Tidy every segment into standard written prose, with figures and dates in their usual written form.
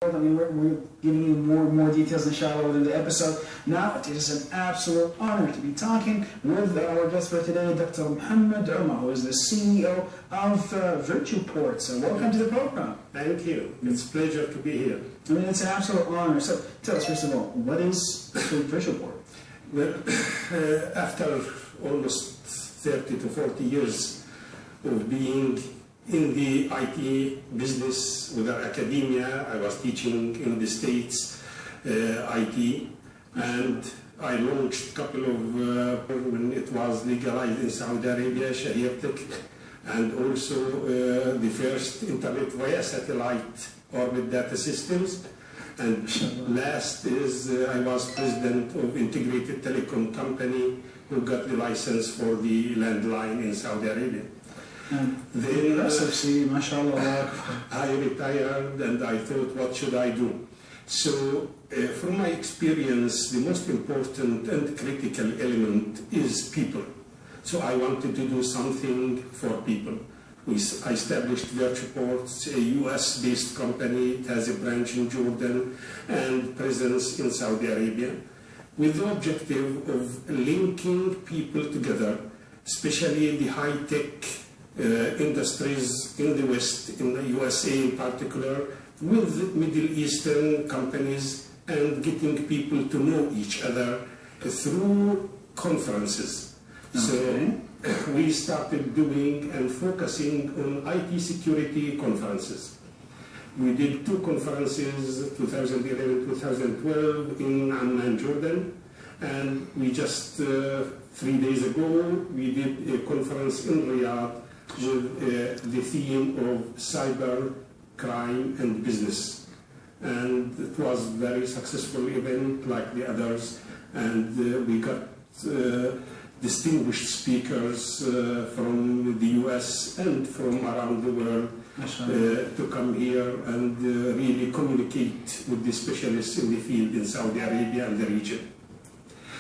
I mean, we're giving you more and more details, inshallah, within the episode. Now, it is an absolute honor to be talking with our guest for today, Dr. Muhammad Omar, who is the CEO of VirtuPort. So welcome to the program. Thank you. It's a pleasure to be here. I mean, it's an absolute honor. So tell us, first of all, what is VirtuPort? Well, after almost 30 to 40 years of being in the IT business with our academia, I was teaching in the States IT, and I launched a couple of, when it was legalized in Saudi Arabia, Sharia Tech, and also the first internet via satellite orbit data systems. And last is I was president of integrated telecom company who got the license for the landline in Saudi Arabia. Then mashallah. I retired and I thought, what should I do? So from my experience, the most important and critical element is people. So I wanted to do something for people. I established VirtuPort, a US-based company. It has a branch in Jordan and presence in Saudi Arabia, with the objective of linking people together, especially the high-tech industries in the West, in the USA in particular, with Middle Eastern companies, and getting people to know each other through conferences. Okay. So we started doing and focusing on IT security conferences. We did 2 conferences, 2011-2012 in Amman, Jordan, and we just 3 days ago we did a conference in Riyadh with the theme of cyber crime and business. And it was a very successful event like the others, and we got distinguished speakers from the US and from around the world to come here and really communicate with the specialists in the field in Saudi Arabia and the region.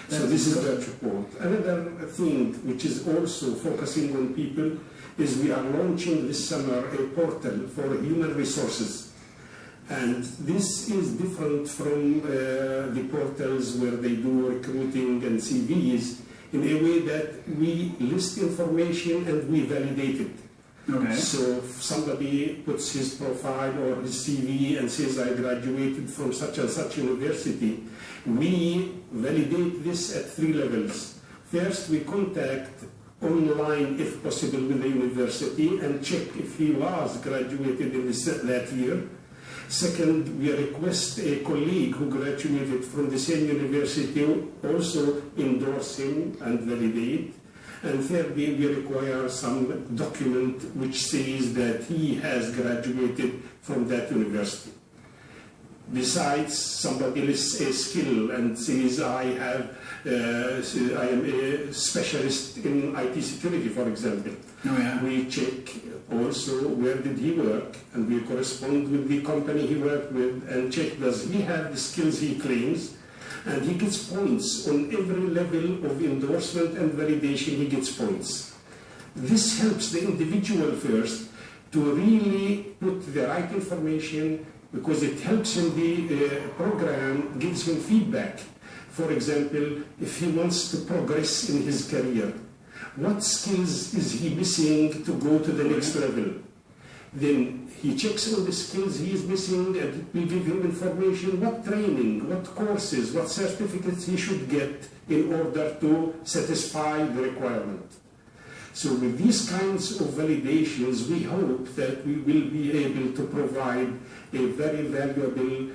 So this is VirtuPort. Another thing which is also focusing on people is we are launching this summer a portal for human resources. And this is different from the portals where they do recruiting and CVs, in a way that we list information and we validate it. Okay. So if somebody puts his profile or his CV and says, I graduated from such and such university, we validate this at 3 levels. First, we contact online, if possible, with the university and check if he was graduated in that year. Second, we request a colleague who graduated from the same university also endorse him and validate. And thirdly, we require some document which says that he has graduated from that university. Besides, somebody lists a skill and says, I am a specialist in IT security, for example. Oh, yeah. We check also where did he work, and we correspond with the company he worked with and check does he have the skills he claims, and he gets points on every level of endorsement and validation. He gets points. This helps the individual first to really put the right information, because it helps him, the program gives him feedback. For example, if he wants to progress in his career, what skills is he missing to go to the next level? Then he checks on the skills he is missing, and it will give him information, what training, what courses, what certificates he should get in order to satisfy the requirement. So with these kinds of validations, we hope that we will be able to provide a very valuable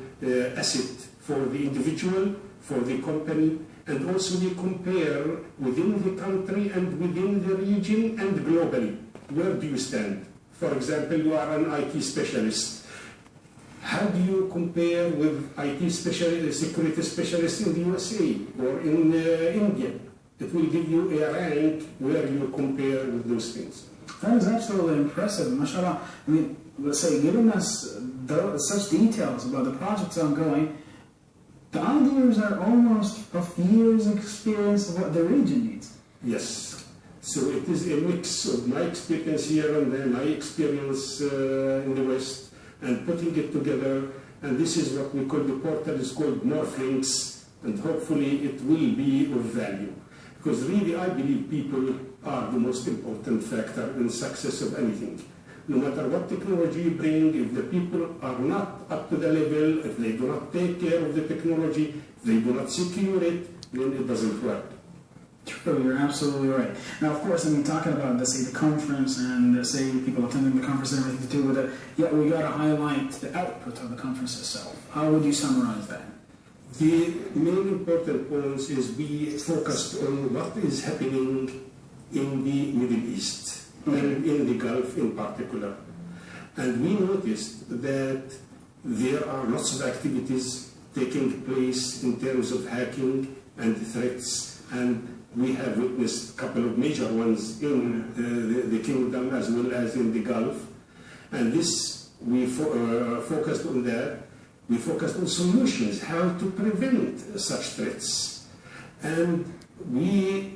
asset for the individual, for the company, and also we compare within the country and within the region and globally. Where do you stand? For example, you are an IT specialist. How do you compare with IT specialist, security specialists in the USA or in India? It will give you a rank where you compare with those things. That is absolutely impressive, mashallah. I mean, let's say, giving us such details about the projects ongoing, the ideas are almost of years of experience of what the region needs. Yes. So it is a mix of my experience here and then my experience in the West, and putting it together And this is what we call, the portal is called Morphlinks, and hopefully it will be of value. Because really I believe people are the most important factor in success of anything. No matter what technology you bring, if the people are not up to the level, if they do not take care of the technology, if they do not secure it, then it doesn't work. True, you're absolutely right. Now, of course, I mean, talking about, let's say, the conference and, say, people attending the conference and everything to do with it, yeah, we got to highlight the output of the conference itself. How would you summarize that? The main important points is we focused on what is happening in the Middle East, and in the Gulf in particular. And we noticed that there are lots of activities taking place in terms of hacking and threats, and we have witnessed a couple of major ones in the kingdom as well as in the Gulf. And this, we focused on that. We focused on solutions, how to prevent such threats. And the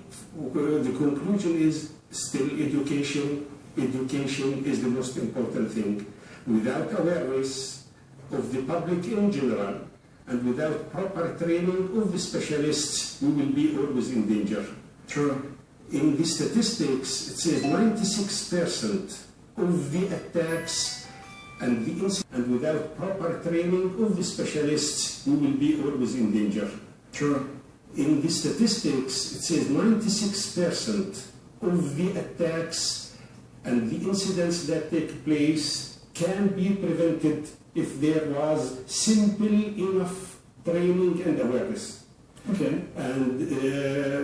conclusion is still education. Education is the most important thing. Without awareness of the public in general, and without proper training of the specialists, we will be always in danger. True. In the statistics, it says 96% of the attacks and without proper training of the specialists, we will be always in danger. True. In the statistics, it says 96% of the attacks and the incidents that take place can be prevented if there was simple enough training and awareness. Okay. And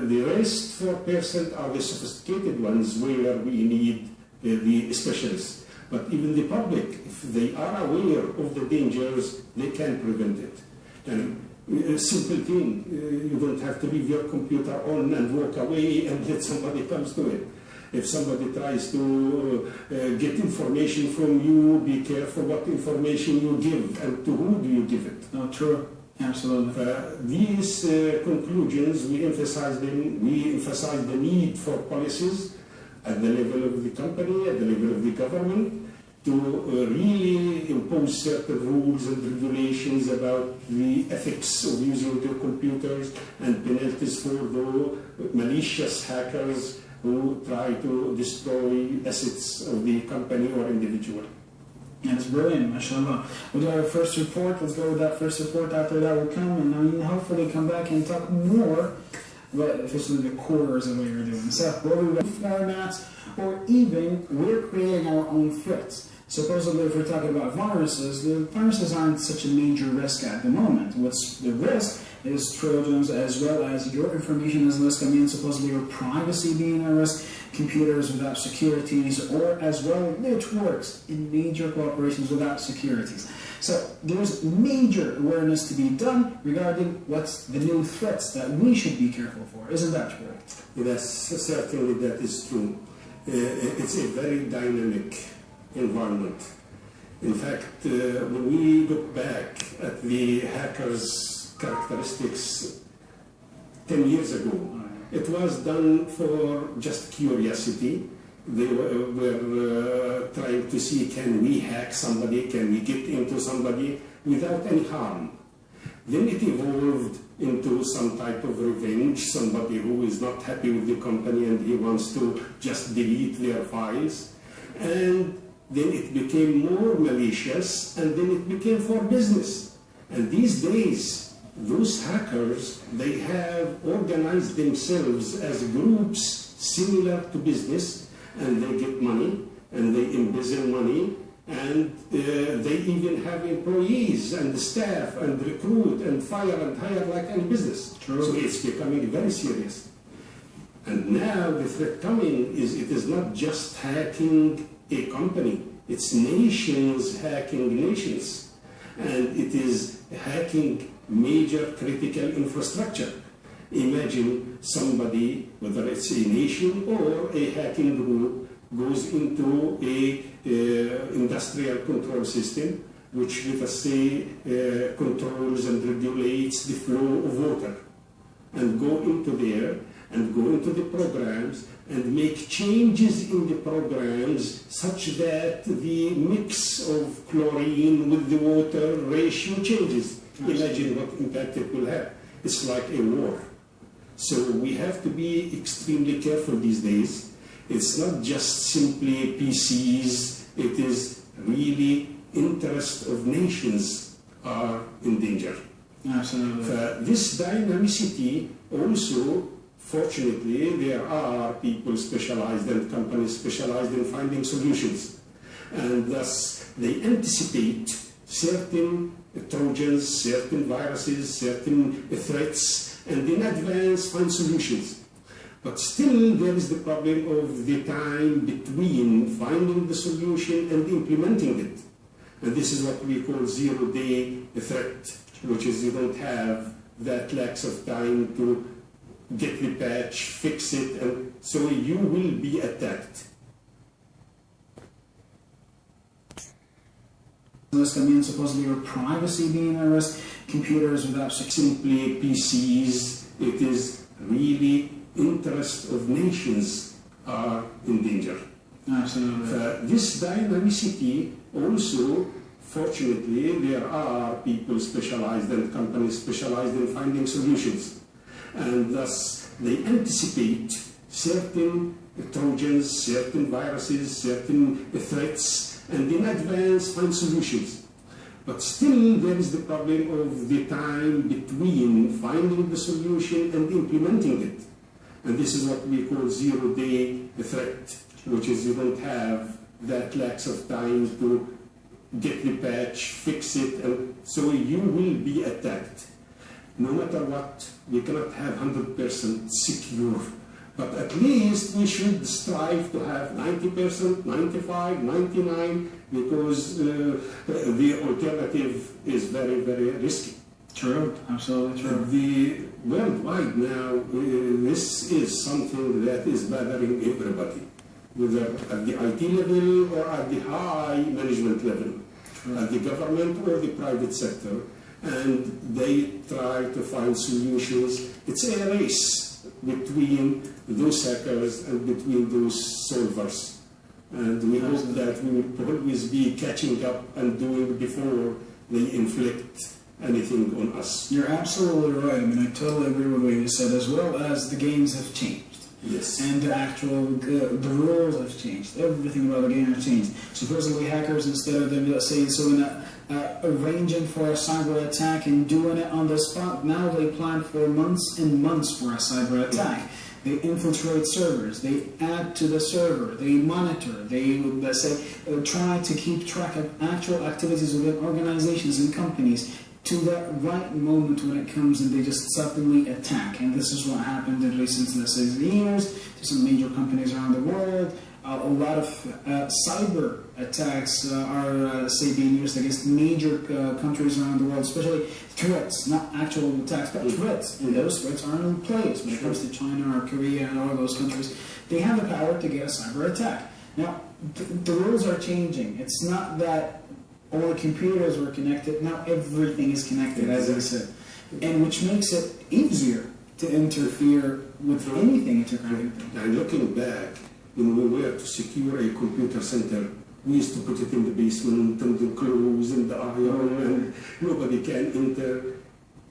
the rest 4% are the sophisticated ones where we need the specialists. But even the public, if they are aware of the dangers, they can prevent it. And a simple thing, you don't have to leave your computer on and walk away and let somebody comes to it. If somebody tries to get information from you, be careful what information you give and to whom do you give it. Oh, true. Absolutely. These conclusions, we emphasize the need for policies at the level of the company, at the level of the government, to really impose certain rules and regulations about the ethics of using their computers and penalties for the malicious hackers who try to destroy assets of the company or individual. That's brilliant, mashallah. We'll do our first report. Let's go with that first report. After that, we'll come and hopefully come back and talk more about officially the cores of what you're doing. So, whether we have formats or even we're creating our own threats. Supposedly, if we're talking about viruses, the viruses aren't such a major risk at the moment. What's the risk is Trojans as well as your information is risk. I mean, supposedly your privacy being a risk, computers without securities, or as well networks in major corporations without securities. So there's major awareness to be done regarding what's the new threats that we should be careful for. Isn't that correct? Yes, certainly that is true. It's a very dynamic environment. In fact, when we look back at the hackers' characteristics 10 years ago, it was done for just curiosity. They were trying to see, can we hack somebody, can we get into somebody without any harm. Then it evolved into some type of revenge, somebody who is not happy with the company and he wants to just delete their files. And then it became more malicious, and then it became for business. And these days, those hackers, they have organized themselves as groups similar to business, and they get money, and they embezzle money, and they even have employees and staff and recruit and fire and hire like any business. True. So it's becoming very serious. And now the threat coming is, it is not just hacking a company, it's nations hacking nations, and it is hacking major critical infrastructure. Imagine somebody, whether it's a nation or a hacking group, goes into a industrial control system, which, let us say, controls and regulates the flow of water, and go into there and go into the programs and make changes in the programs such that the mix of chlorine with the water ratio changes. Imagine what impact it will have. It's like a war. So we have to be extremely careful these days. It's not just simply PCs, it is really interest of nations are in danger. Absolutely. This dynamicity also, fortunately, there are people specialized and companies specialized in finding solutions. And thus, they anticipate certain Trojans, certain viruses, certain threats, and in advance find solutions. But still, there is the problem of the time between finding the solution and implementing it. And this is what we call zero-day threat, which is you don't have that lapse of time to get the patch, fix it, and so you will be attacked. This can mean supposedly your privacy being at risk, computers without simply PCs, it is really interest of nations are in danger. Absolutely. This dynamicity also, fortunately, there are people specialized and companies specialized in finding solutions. And thus, they anticipate certain Trojans, certain viruses, certain threats, and in advance find solutions. But still, there is the problem of the time between finding the solution and implementing it. And this is what we call zero-day threat, which is you don't have that lapse of time to get the patch, fix it, and so you will be attacked. No matter what, we cannot have 100% secure, but at least we should strive to have 90%, 95, 99, because the alternative is very, very risky. True, absolutely true. The worldwide now, this is something that is bothering everybody, whether at the IT level or at the high management level, at the government or the private sector, and they try to find solutions. It's a race between those hackers and between those solvers. And we hope that we will always be catching up and doing before they inflict anything on us. You're absolutely right. I mean, I totally agree with what you said, as well as the games have changed. Yes. And the rules have changed. Everything about the game has changed. Supposedly hackers, instead of them, let's say, arranging for a cyber attack and doing it on the spot, now they plan for months and months for a cyber attack. They infiltrate servers, they add to the server, they monitor, they, let's say, try to keep track of actual activities within organizations and companies to that right moment when it comes, and they just suddenly attack. And this is what happened in recent, let's say, years to some major companies around the world. A lot of cyber attacks are, say, being used against major countries around the world, especially threats, not actual attacks, but threats. And those threats are in place. When it comes to China or Korea and all those countries, they have the power to get a cyber attack. Now, the rules are changing. It's not that all the computers were connected. Now everything is connected, as I said, and which makes it easier to interfere with anything interconnected. And looking back, when we were to secure a computer center, we used to put it in the basement and the clothes and the iron, and nobody can enter.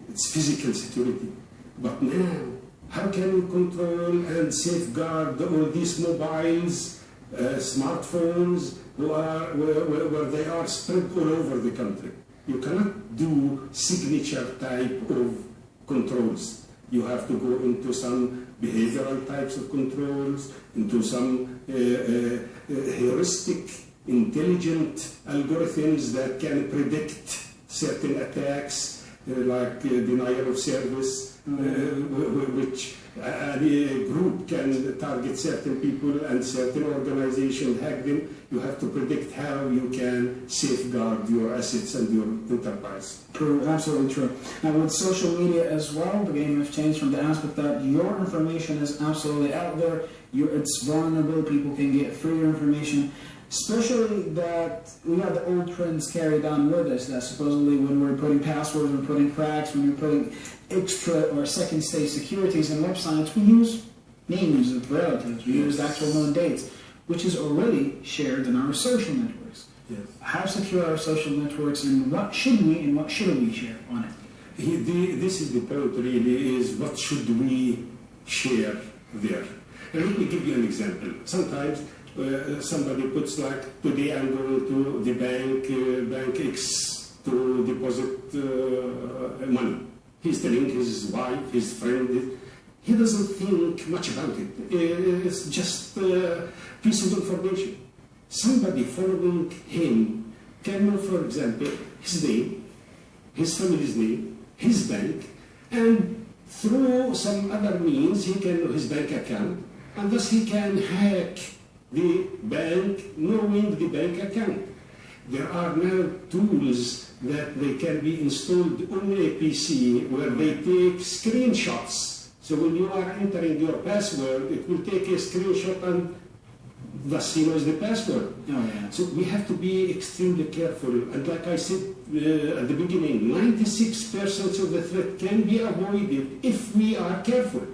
It's physical security. But now, how can we control and safeguard all these mobiles, smartphones, where they are spread all over the country? You cannot do signature type of controls. You have to go into some behavioral types of controls, into some heuristic, intelligent algorithms that can predict certain attacks, like denial of service, which a group can target certain people and certain organizations, hack them. You have to predict how you can safeguard your assets and your enterprise. True, absolutely true. Now with social media as well, the game has changed from the aspect that your information is absolutely out there. It's vulnerable, people can get free information. Especially that we have the old trends carried on with us, that supposedly when we're putting passwords, we're putting cracks, when we're putting extra or second stage securities in websites, we use names of relatives, we use actual known dates, which is already shared in our social networks. Yes. How secure are social networks, and what should we and what shouldn't we share on it? This is the point really, is what should we share there. And let me give you an example. Sometimes somebody puts like, today I'm going to the bank X to deposit money. He's telling his wife, his friend, he doesn't think much about it. It's just a piece of information. Somebody following him can know, for example, his name, his family's name, his bank, and through some other means he can know his bank account, and thus he can hack the bank knowing the bank account. There are now tools that they can be installed on a PC where they take screenshots. So when you are entering your password, it will take a screenshot and thus he knows the password. Oh, yeah. So we have to be extremely careful. And like I said at the beginning, 96% of the threat can be avoided if we are careful.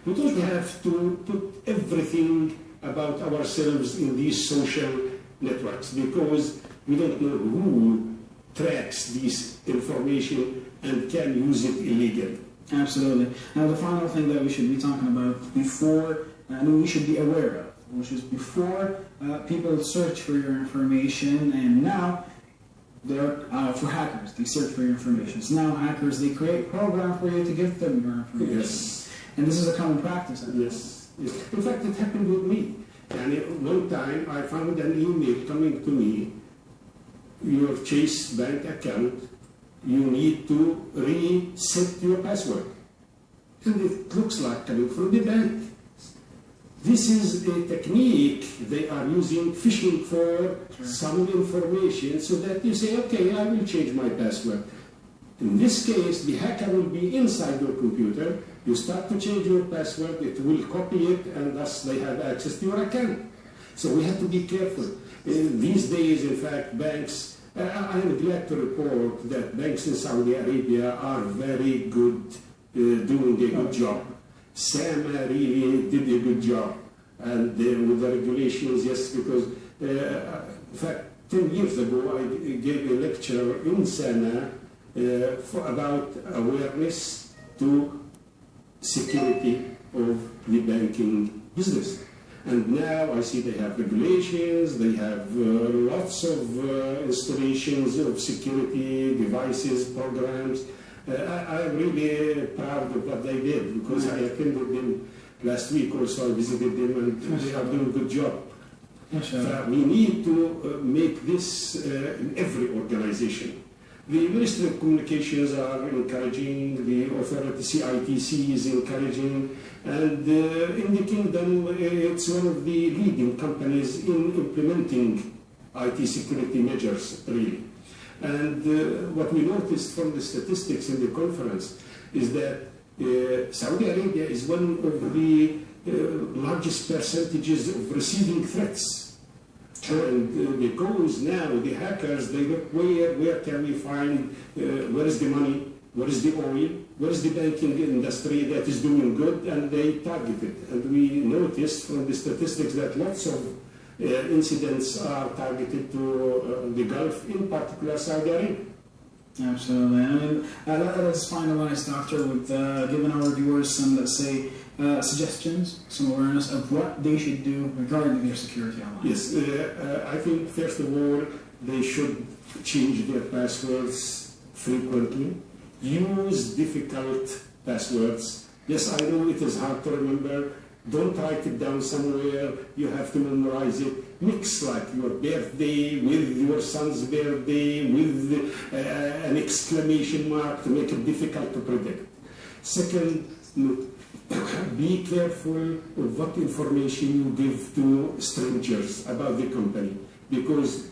We don't have to put everything about ourselves in these social networks because we don't know who tracks this information and can use it illegally. Absolutely. Now, the final thing that we should be talking about before, and we should be aware of, which is before people search for your information, and now they're for hackers, they search for your information. So now hackers, they create a program for you to give them your information. Yes. And this is a common practice. Yes. Yes. In fact, it happened with me. And one time I found an email coming to me, your Chase bank account, you need to reset your password. And it looks like coming from the bank. This is a technique they are using, phishing for some information so that you say, okay, I will change my password. In this case, the hacker will be inside your computer. You start to change your password, it will copy it, and thus they have access to your account. So we have to be careful. These days, in fact, banks, I am glad to report that banks in Saudi Arabia are very good, doing a good job. SAMA really did a good job. And with the regulations, yes, because in fact, 10 years ago, I gave a lecture in SAMA about awareness to security of the banking business. And now I see they have regulations, they have lots of installations of security devices, programs. I'm really proud of what they did because I attended them last week or so. I visited them and they are doing a good job. We need to make this in every organization. The Ministry of Communications are encouraging, the authority CITC is encouraging, and in the kingdom it's one of the leading companies in implementing IT security measures, really. And what we noticed from the statistics in the conference is that Saudi Arabia is one of the largest percentages of receiving threats. And because now the hackers, they look where can we find, where is the money, where is the oil, where is the banking industry that is doing good, and they target it. And we noticed from the statistics that lots of incidents are targeted to the Gulf, in particular Saudi Arabia. Absolutely. I mean, let us finalize, Doctor, with giving our viewers some, let's say, suggestions, some awareness of what they should do regarding their security online. Yes, I think first of all, they should change their passwords frequently. Use difficult passwords. Yes, I know it is hard to remember. Don't write it down somewhere. You have to memorize it. Mix like your birthday with your son's birthday with an exclamation mark to make it difficult to predict. Second, be careful of what information you give to strangers about the company, because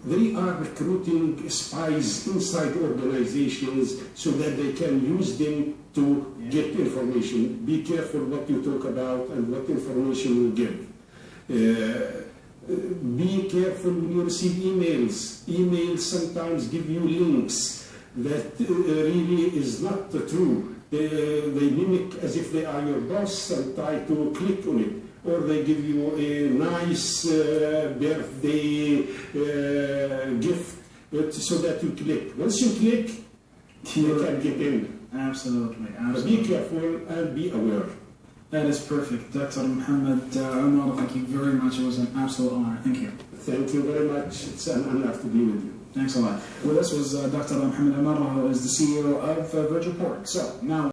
they are recruiting spies inside organizations so that they can use them to get information. Be careful what you talk about and what information you give. Be careful when you receive emails. Emails sometimes give you links that really is not true. They mimic as if they are your boss and try to click on it. Or they give you a nice birthday gift so that you click. Once you click, you can get in. Absolutely. But be careful and be aware. That is perfect. Dr. Mohammed Omar, thank you very much. It was an absolute honor. Thank you. Thank you very much. It's an honor to be with you. Thanks a lot. With us was Dr. Mohammed Omar, who is the CEO of Virgin Port. So now